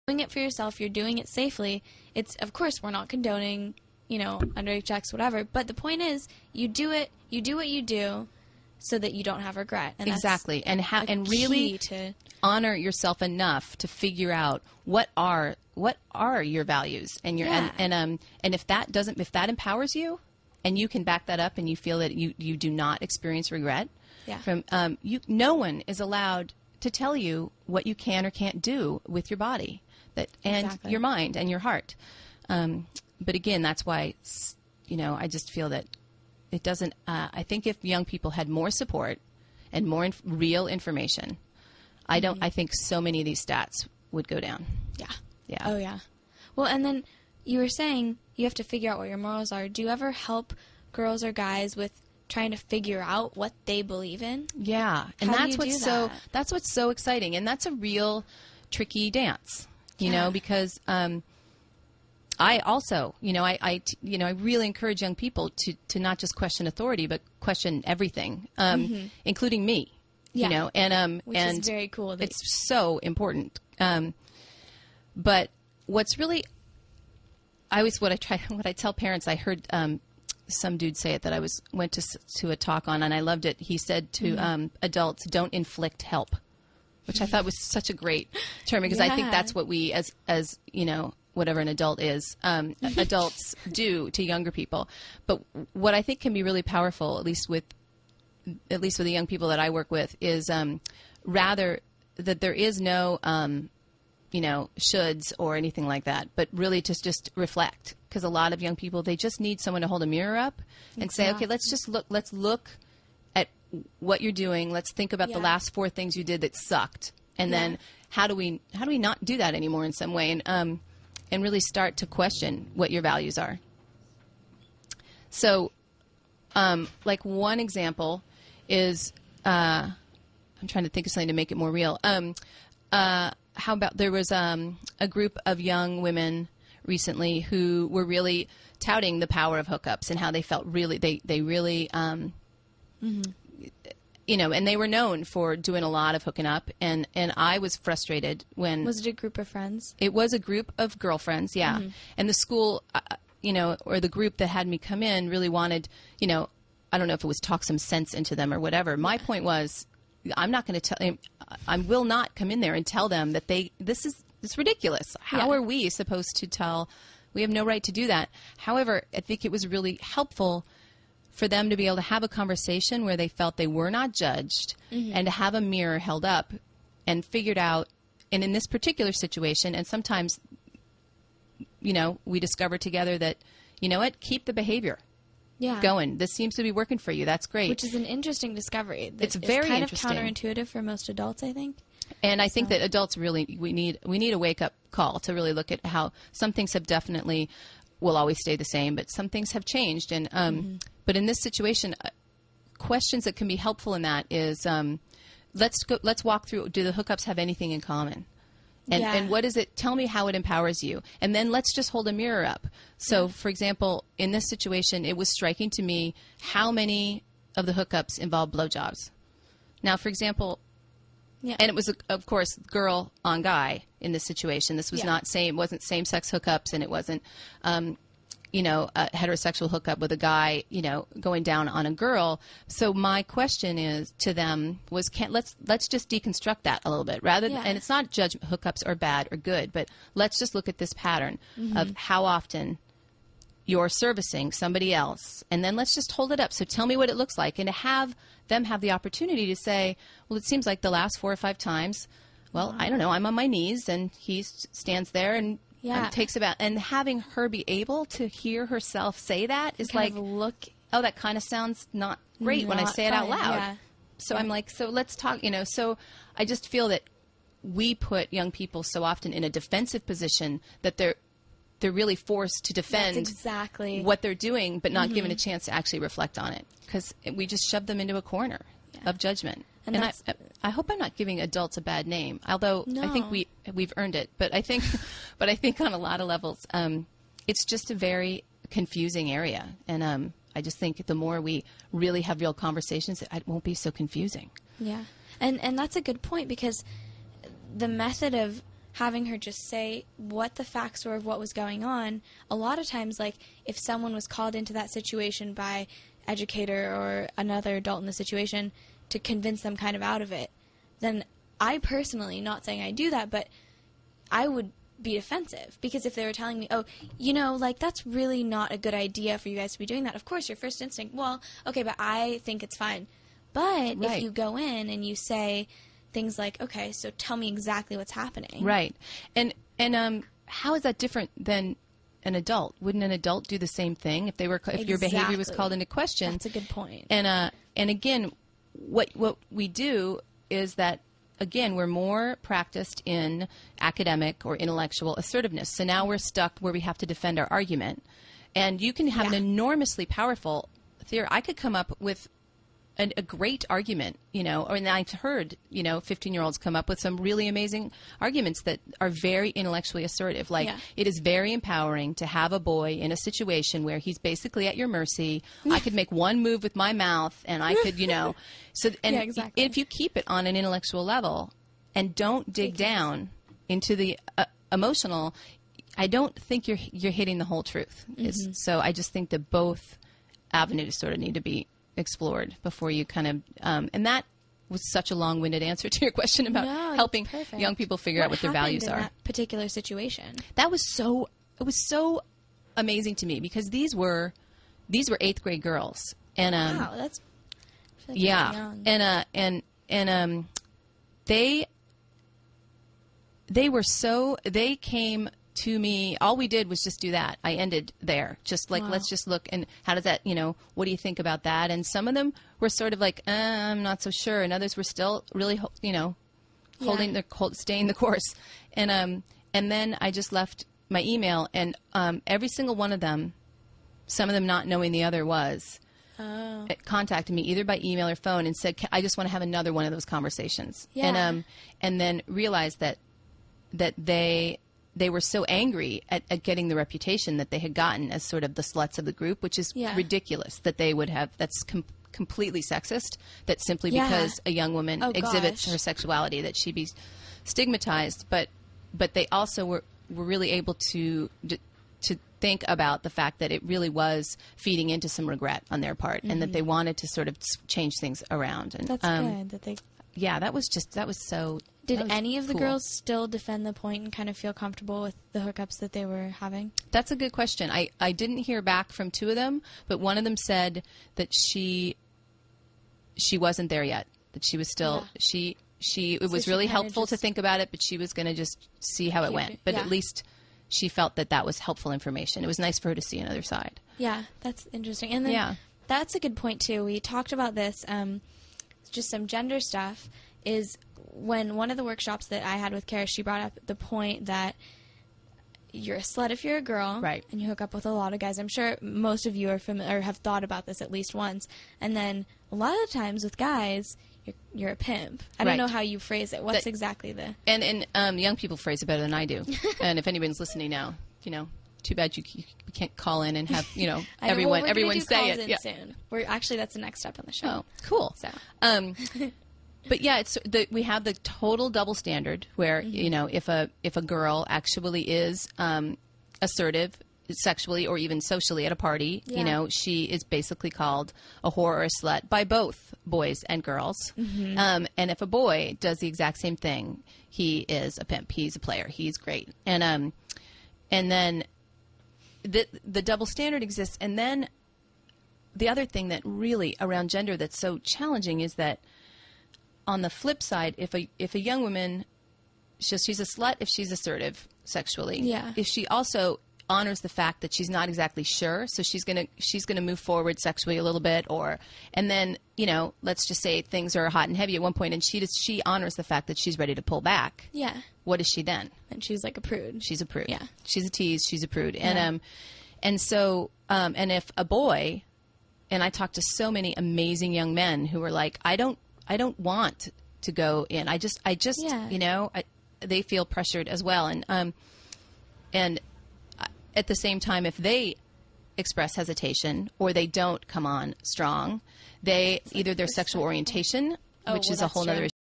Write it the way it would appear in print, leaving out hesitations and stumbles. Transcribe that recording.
doing it for yourself, you're doing it safely. It's, of course, we're not condoning, underage sex, whatever. But the point is, you do what you do so that you don't have regret. And exactly. And really honor yourself enough to figure out what are your values and your and if that empowers you and you can back that up and you feel that you do not experience regret from no one is allowed to tell you what you can or can't do with your body and your mind and your heart. But again, that's why I just feel that it doesn't. I think if young people had more support and more real information, I think so many of these stats would go down. Yeah. Yeah. Oh yeah. Well, and then you were saying you have to figure out what your morals are. Do you ever help girls or guys with trying to figure out what they believe in? Yeah, and that's what's so exciting, and that's a real tricky dance, you know, because I also, I really encourage young people to not just question authority, but question everything, including me. Yeah. Which and is very cool. It's so important. But what's really, what I tell parents, I heard some dude say it that I went to a talk on, and I loved it. He said to adults, don't inflict help, which I thought was such a great term, because I think that's what we as whatever an adult is, adults do to younger people. But what I think can be really powerful, at least with the young people that I work with, is rather that there is no shoulds or anything like that, but really just reflect. Because a lot of young people, they just need someone to hold a mirror up and say, okay, let's look at what you're doing. Let's think about the last 4 things you did that sucked. And then how do we not do that anymore in some way? And really start to question what your values are. So, like one example is, I'm trying to think of something to make it more real. How about there was a group of young women recently who were really touting the power of hookups and how they felt really, they really, and they were known for doing a lot of hooking up, and I was frustrated when... Was it a group of friends? It was a group of girlfriends, yeah. And the school, or the group that had me come in really wanted, I don't know if it was talk some sense into them or whatever. My point was, I'm not going to tell him, I will not come in there and tell them that it's ridiculous. How are we supposed to tell? We have no right to do that. However, I think it was really helpful for them to be able to have a conversation where they felt they were not judged and to have a mirror held up and figured out, and in this particular situation, and sometimes, we discover together that, keep the behavior going. This seems to be working for you. That's great. Kind of interesting discovery. It's very kind interesting. Of counterintuitive for most adults, I think. And I think that adults really, we need a wake-up call to really look at how some things have definitely will always stay the same, but some things have changed. And but in this situation, questions that can be helpful in that is, let's walk through. Do the hookups have anything in common? And what is it? Tell me how it empowers you. And then let's just hold a mirror up. So, for example, in this situation, it was striking to me how many of the hookups involve blowjobs. Now, for example, and it was, of course, girl on guy in this situation. This was wasn't same-sex hookups, and it wasn't, a heterosexual hookup with a guy, going down on a girl. So my question is to them was, let's just deconstruct that a little bit, rather than, and it's not judge hookups are bad or good, but let's just look at this pattern of how often you're servicing somebody else, and then let's just hold it up. So tell me what it looks like, and to have them have the opportunity to say, well, it seems like the last 4 or 5 times, well, I don't know, I'm on my knees, and he stands there and takes about, and having her be able to hear herself say that is like, oh, that kind of sounds not great when I say it out loud. Yeah. So I'm like, so let's talk, so I just feel that we put young people so often in a defensive position that they're really forced to defend what they're doing, but not given a chance to actually reflect on it, because we just shove them into a corner of judgment. And I hope I'm not giving adults a bad name, although I think we've earned it. But I think on a lot of levels, it's just a very confusing area. And I just think the more we really have real conversations, it won't be so confusing. Yeah, and that's a good point, because the method of having her just say what the facts were of what was going on. A lot of times, like, if someone was called into that situation by educator or another adult in the situation to convince them kind of out of it, then I personally, not saying I do that, but I would be defensive, because if they were telling me, oh, you know, like, that's really not a good idea for you guys to be doing that, of course your first instinct, well, okay, but I think it's fine. But if you go in and you say things like, okay, so tell me exactly what's happening. Right. And how is that different than an adult? Wouldn't an adult do the same thing if they were if your behavior was called into question? That's a good point. And again, what we do is that, again, we're more practiced in academic or intellectual assertiveness. So now we're stuck where we have to defend our argument. And you can have an enormously powerful theory. I could come up with a great argument, you know, and I've heard, you know, 15-year-olds come up with some really amazing arguments that are very intellectually assertive. Like, it is very empowering to have a boy in a situation where he's basically at your mercy. I could make one move with my mouth, and I could, you know. So, and exactly. if you keep it on an intellectual level and don't dig down into the emotional, I don't think you're hitting the whole truth. So I just think that both avenues sort of need to be explored before you kind of and that was such a long-winded answer to your question about helping young people figure out what their values are. That particular situation, it was so amazing to me, because these were 8th grade girls, and wow, that's really young. And they came to me. All we did was just do that. I ended there. Just like, let's just look, and how does that, you know, what do you think about that? And some of them were sort of like, I'm not so sure. And others were still really, you know, staying the course. And then I just left my email, and every single one of them, some of them not knowing the other was, contacted me either by email or phone and said, I just want to have another one of those conversations. And then realized that they were so angry at getting the reputation that they had gotten as sort of the sluts of the group, which is ridiculous that they would have. That's completely sexist, that simply because a young woman exhibits her sexuality that she be stigmatized. But they also were really able to think about the fact that it really was feeding into some regret on their part, and that they wanted to sort of change things around. And that's good that they. Yeah, that was so. Did any of the girls still defend the point and kind of feel comfortable with the hookups that they were having? That's a good question. I didn't hear back from 2 of them, but one of them said that she wasn't there yet. That she was still it was really helpful to think about it, but she was going to just see how it went. But at least she felt that was helpful information. It was nice for her to see another side. Yeah, that's interesting. And then that's a good point too. We talked about this, just some gender stuff. Is when one of the workshops that I had with Kara, she brought up the point that you're a slut if you're a girl, right? And you hook up with a lot of guys. I'm sure most of you are familiar or have thought about this at least once. And then a lot of the times with guys, you're a pimp. I don't know how you phrase it. What's exactly the and young people phrase it better than I do. And if anyone's listening now, you know, too bad you can't call in and have, you know, everyone say it. Soon. That's the next step on the show. Oh, cool. So. But yeah, we have the total double standard where you know, if a girl actually is assertive sexually or even socially at a party, you know, she is basically called a whore or a slut by both boys and girls. And if a boy does the exact same thing, he is a pimp. He's a player. He's great. And then the double standard exists. And then the other thing that really around gender that's so challenging is that on the flip side, if a young woman, she's a slut if she's assertive sexually. Yeah. If she also honors the fact that she's not exactly sure, so she's gonna move forward sexually a little bit, and then, you know, let's just say things are hot and heavy at one point, and she honors the fact that she's ready to pull back. Yeah. What is she then? And she's like a prude. She's a prude. Yeah. She's a tease. She's a prude. And so if a boy, and I talked to so many amazing young men who were like, I don't want to go in. I just, you know, they feel pressured as well. And at the same time, if they express hesitation or they don't come on strong, either their sexual orientation, which is a whole other issue.